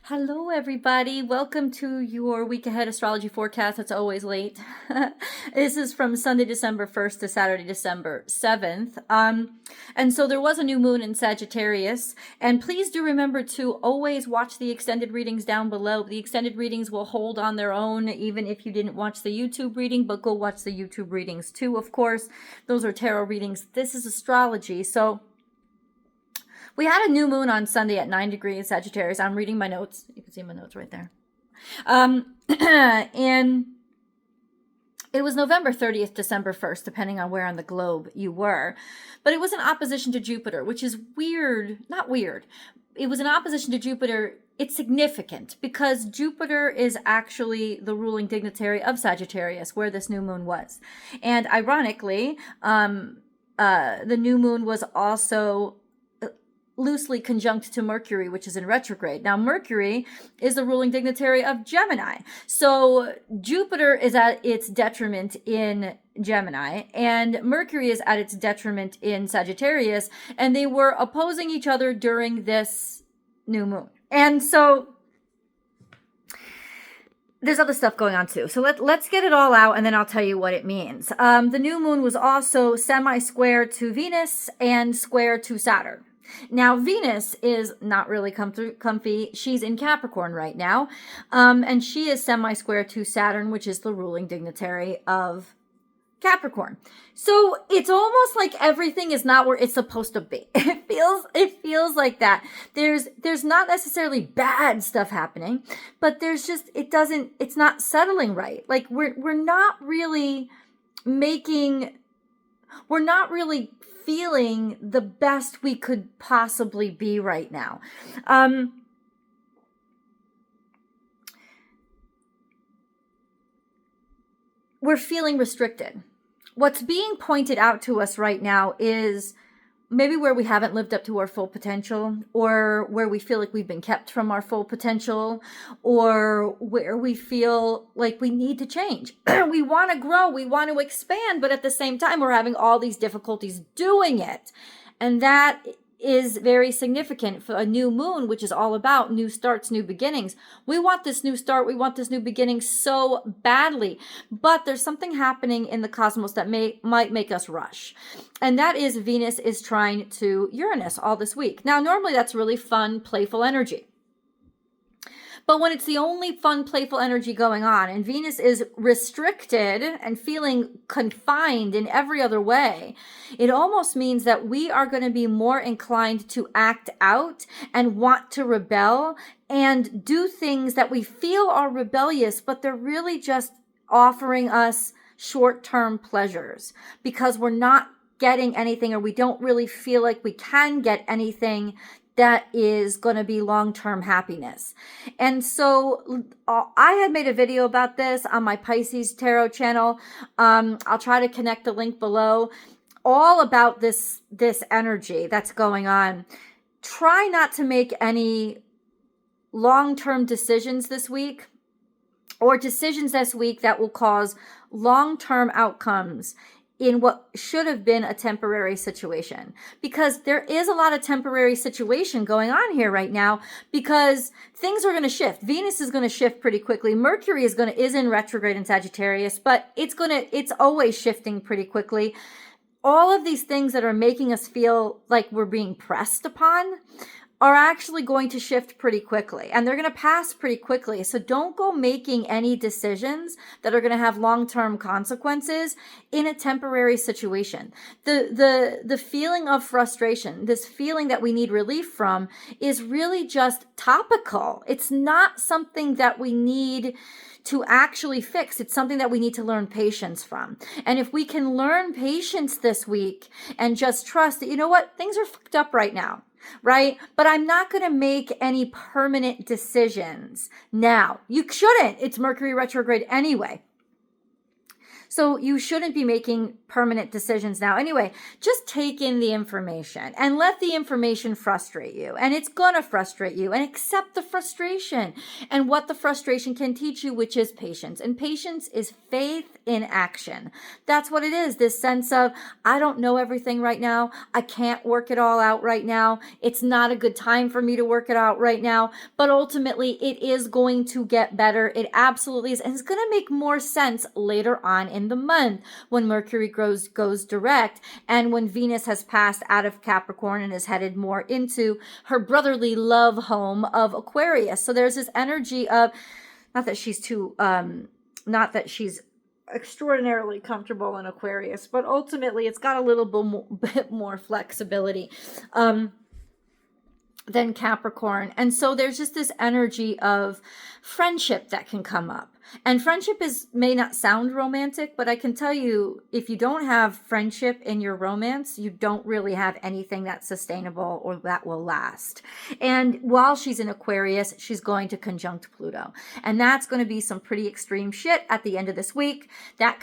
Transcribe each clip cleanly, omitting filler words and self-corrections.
Hello, everybody. Welcome to your week ahead astrology forecast. It's always late. This is from Sunday, December 1st to Saturday, December 7th. And so there was a new moon in Sagittarius. And please do remember to always watch the extended readings down below. The extended readings will hold on their own, even if you didn't watch the YouTube reading, but go watch the YouTube readings too, of course. Those are tarot readings. This is astrology. So we had a new moon on Sunday at 9 degrees Sagittarius. I'm reading my notes. You can see my notes right there. And it was November 30th, December 1st, depending on where on the globe you were. But it was in opposition to Jupiter, which is weird. Not weird. It was in opposition to Jupiter. It's significant because Jupiter is actually the ruling dignitary of Sagittarius, where this new moon was. And ironically, the new moon was also loosely conjunct to Mercury, which is in retrograde. Now, Mercury is the ruling dignitary of Gemini. So Jupiter is at its detriment in Gemini, and Mercury is at its detriment in Sagittarius, and they were opposing each other during this new moon. And so there's other stuff going on too. So let's get it all out, and then I'll tell you what it means. The new moon was also semi-square to Venus and square to Saturn. Now, Venus is not really comfy. She's in Capricorn right now, and she is semi-square to Saturn, which is the ruling dignitary of Capricorn. So it's almost like everything is not where it's supposed to be. It feels like that. There's not necessarily bad stuff happening, but there's just, it's not settling right. Like we're not really feeling the best we could possibly be right now. We're feeling restricted. What's being pointed out to us right now is maybe where we haven't lived up to our full potential, or where we feel like we've been kept from our full potential, or where we feel like we need to change. We want to grow, we want to expand, but at the same time, we're having all these difficulties doing it. And that is very significant for a new moon, which is all about new starts, new beginnings. We want this new start, we want this new beginning so badly, but there's something happening in the cosmos that might make us rush. And that is Venus is trying to Uranus all this week. Now, normally that's really fun, playful energy. But when it's the only fun, playful energy going on, and Venus is restricted and feeling confined in every other way, it almost means that we are going to be more inclined to act out and want to rebel and do things that we feel are rebellious, but they're really just offering us short-term pleasures because we're not getting anything, or we don't really feel like we can get anything that is going to be long-term happiness. And so I had made a video about this on my Pisces Tarot channel. I'll try to connect the link below, all about this energy that's going on. Try not to make any long-term decisions this week, or decisions this week that will cause long-term outcomes in what should have been a temporary situation, because there is a lot of temporary situation going on here right now, because things are going to shift. Venus is going to shift pretty quickly. Mercury is in retrograde in Sagittarius, but it's always shifting pretty quickly. All of these things that are making us feel like we're being pressed upon are actually going to shift pretty quickly, and they're going to pass pretty quickly. So don't go making any decisions that are going to have long-term consequences in a temporary situation. The feeling of frustration, this feeling that we need relief from, is really just topical. It's not something that we need to actually fix. It's something that we need to learn patience from. And if we can learn patience this week and just trust that, you know what, things are fucked up right now, right? But I'm not going to make any permanent decisions now. You shouldn't. It's Mercury retrograde anyway. So you shouldn't be making permanent decisions now. Anyway, just take in the information and let the information frustrate you. And it's going to frustrate you, and accept the frustration and what the frustration can teach you, which is patience. And patience is faith in action. That's what it is. This sense of, I don't know everything right now. I can't work it all out right now. It's not a good time for me to work it out right now. But ultimately, it is going to get better. It absolutely is. And it's going to make more sense later on in the month when Mercury goes direct, and when Venus has passed out of Capricorn and is headed more into her brotherly love home of Aquarius. So there's this energy of, not that she's extraordinarily comfortable in Aquarius, but ultimately it's got a little bit more flexibility than Capricorn. And so there's just this energy of friendship that can come up. And friendship may not sound romantic, but I can tell you, if you don't have friendship in your romance, you don't really have anything that's sustainable or that will last. And while she's in Aquarius, she's going to conjunct Pluto. And that's going to be some pretty extreme shit at the end of this week. That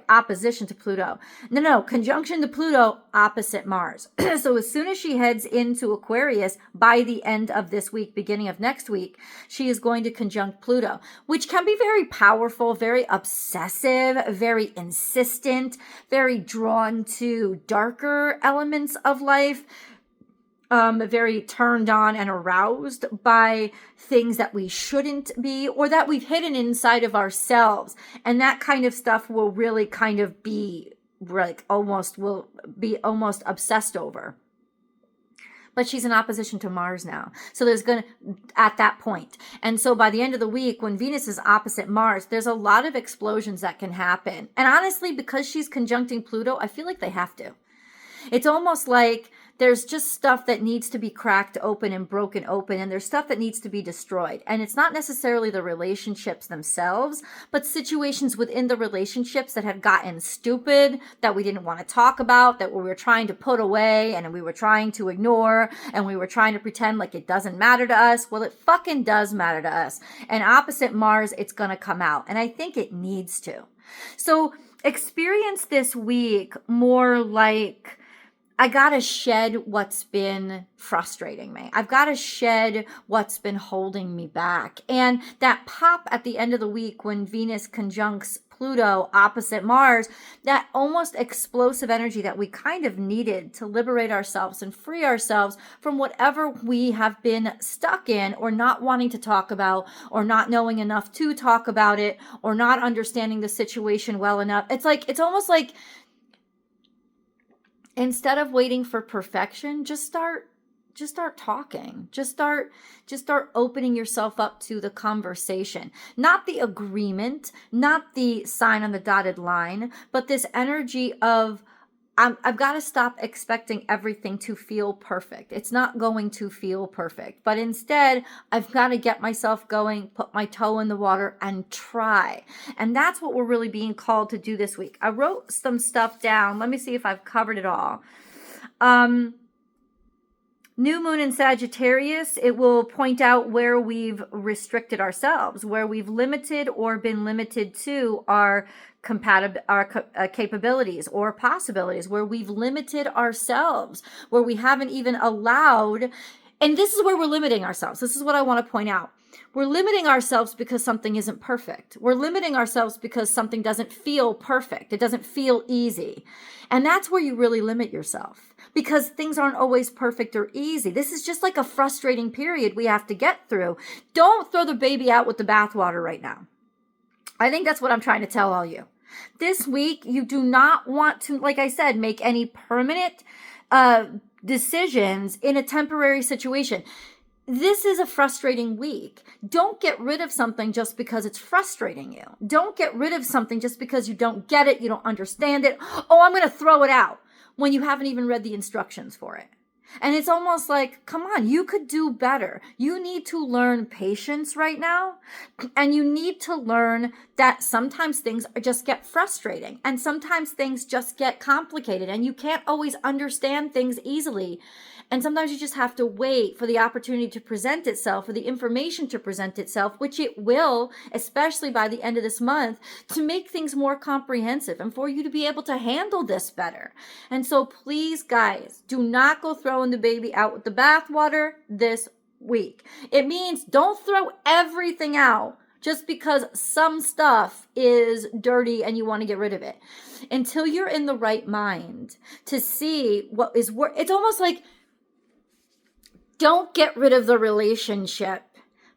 opposition to Pluto. No, conjunction to Pluto, opposite Mars. So as soon as she heads into Aquarius, by the end of this week, beginning of next week, she is going to conjunct Pluto, which can be very powerful, very obsessive, very insistent, very drawn to darker elements of life, very turned on and aroused by things that we shouldn't be or that we've hidden inside of ourselves. And that kind of stuff will really kind of be like almost obsessed over. But she's in opposition to Mars now. So at that point. And so by the end of the week, when Venus is opposite Mars, there's a lot of explosions that can happen. And honestly, because she's conjuncting Pluto, I feel like they have to. It's almost like there's just stuff that needs to be cracked open and broken open, and there's stuff that needs to be destroyed. And it's not necessarily the relationships themselves, but situations within the relationships that had gotten stupid, that we didn't want to talk about, that we were trying to put away, and we were trying to ignore, and we were trying to pretend like it doesn't matter to us. Well, it fucking does matter to us. And opposite Mars, it's going to come out. And I think it needs to. So experience this week more like, I got to shed what's been frustrating me. I've got to shed what's been holding me back. And that pop at the end of the week when Venus conjuncts Pluto opposite Mars, that almost explosive energy that we kind of needed to liberate ourselves and free ourselves from whatever we have been stuck in, or not wanting to talk about, or not knowing enough to talk about it, or not understanding the situation well enough. It's almost like, instead of waiting for perfection, just start talking. Just start opening yourself up to the conversation. Not the agreement, not the sign on the dotted line, but this energy of, I've got to stop expecting everything to feel perfect. It's not going to feel perfect. But instead, I've got to get myself going, put my toe in the water, and try. And that's what we're really being called to do this week. I wrote some stuff down. Let me see if I've covered it all. New moon in Sagittarius, it will point out where we've restricted ourselves, where we've limited or been limited to our capabilities or possibilities, where we've limited ourselves, where we haven't even allowed. And this is where we're limiting ourselves. This is what I want to point out. We're limiting ourselves because something isn't perfect. We're limiting ourselves because something doesn't feel perfect. It doesn't feel easy. And that's where you really limit yourself, because things aren't always perfect or easy. This is just like a frustrating period we have to get through. Don't throw the baby out with the bathwater right now. I think that's what I'm trying to tell all you. This week, you do not want to, like I said, make any permanent decisions in a temporary situation. This is a frustrating week. Don't get rid of something just because it's frustrating you. Don't get rid of something just because you don't get it, you don't understand it. Oh, I'm going to throw it out when you haven't even read the instructions for it. And it's almost like, come on, you could do better. You need to learn patience right now. And you need to learn that sometimes things just get frustrating. And sometimes things just get complicated. And you can't always understand things easily. And sometimes you just have to wait for the opportunity to present itself, for the information to present itself, which it will, especially by the end of this month, to make things more comprehensive and for you to be able to handle this better. And so please, guys, do not go throwing the baby out with the bathwater this week. It means don't throw everything out just because some stuff is dirty and you want to get rid of it. Until you're in the right mind to see what is worth. It's almost like, don't get rid of the relationship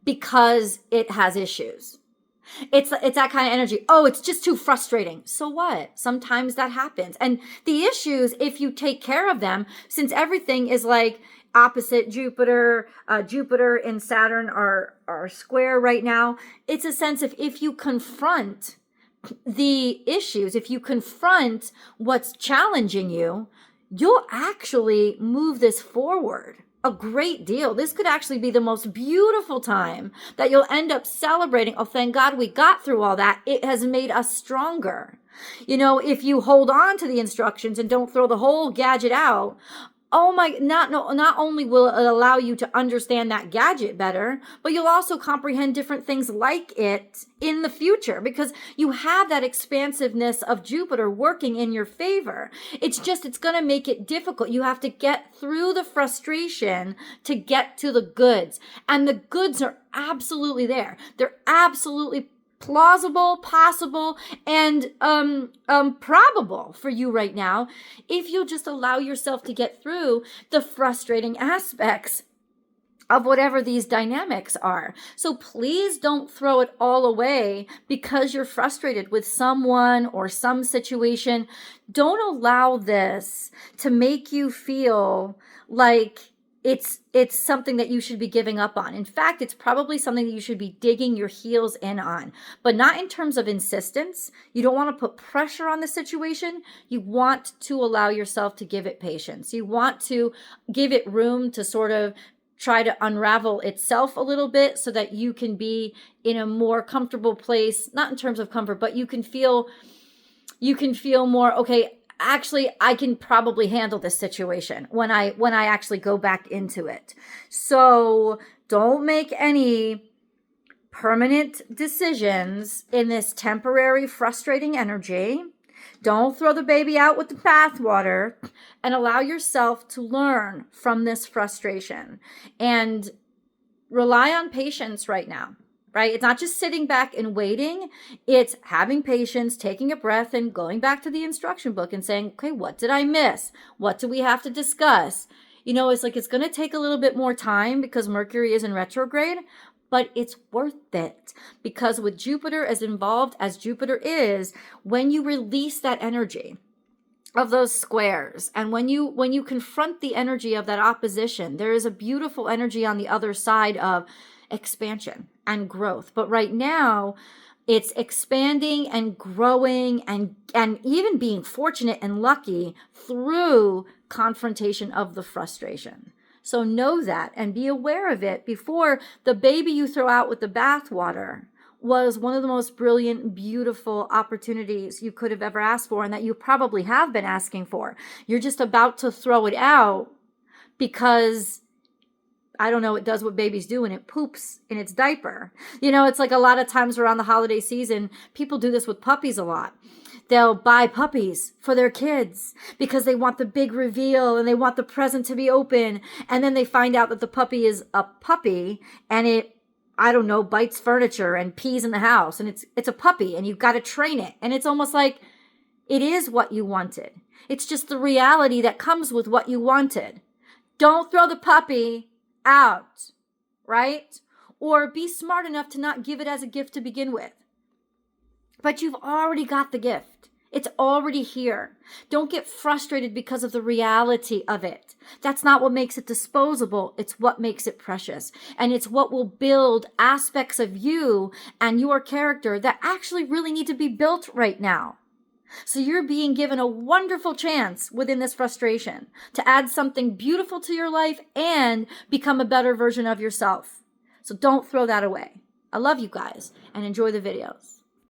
because it has issues. It's that kind of energy. Oh, it's just too frustrating. So what? Sometimes that happens. And the issues, if you take care of them, since everything is like opposite Jupiter, Jupiter and Saturn are square right now. It's a sense of, if you confront the issues, if you confront what's challenging you, you'll actually move this forward a great deal. This could actually be the most beautiful time that you'll end up celebrating. Oh, thank God we got through all that. It has made us stronger. You know, if you hold on to the instructions and don't throw the whole gadget out, oh my, not only will it allow you to understand that gadget better, but you'll also comprehend different things like it in the future because you have that expansiveness of Jupiter working in your favor. It's going to make it difficult. You have to get through the frustration to get to the goods. And the goods are absolutely there. They're absolutely plausible, possible, and probable for you right now if you'll just allow yourself to get through the frustrating aspects of whatever these dynamics are. So please don't throw it all away because you're frustrated with someone or some situation. Don't allow this to make you feel like it's something that you should be giving up on. In fact, it's probably something that you should be digging your heels in on, but not in terms of insistence. You don't want to put pressure on the situation. You want to allow yourself to give it patience. You want to give it room to sort of try to unravel itself a little bit so that you can be in a more comfortable place, not in terms of comfort, but you can feel more, okay, actually, I can probably handle this situation when I actually go back into it. So don't make any permanent decisions in this temporary frustrating energy. Don't throw the baby out with the bathwater, and allow yourself to learn from this frustration and rely on patience right now. Right? It's not just sitting back and waiting. It's having patience, taking a breath, and going back to the instruction book and saying, okay, what did I miss? What do we have to discuss? You know, it's like it's going to take a little bit more time because Mercury is in retrograde, but it's worth it because with Jupiter as involved as Jupiter is, when you release that energy of those squares, and when you confront the energy of that opposition, there is a beautiful energy on the other side of expansion and growth. But right now it's expanding and growing and even being fortunate and lucky through confrontation of the frustration. So know that and be aware of it before the baby you throw out with the bathwater was one of the most brilliant, beautiful opportunities you could have ever asked for and that you probably have been asking for. You're just about to throw it out because I don't know, it does what babies do and it poops in its diaper. You know, it's like a lot of times around the holiday season, people do this with puppies a lot. They'll buy puppies for their kids because they want the big reveal and they want the present to be open. And then they find out that the puppy is a puppy and it, I don't know, bites furniture and pees in the house. And it's a puppy and you've got to train it. And it's almost like it is what you wanted. It's just the reality that comes with what you wanted. Don't throw the puppy out, right? Or be smart enough to not give it as a gift to begin with. But you've already got the gift. It's already here. Don't get frustrated because of the reality of it. That's not what makes it disposable. It's what makes it precious. And it's what will build aspects of you and your character that actually really need to be built right now. So you're being given a wonderful chance within this frustration to add something beautiful to your life and become a better version of yourself. So don't throw that away. I love you guys and enjoy the videos.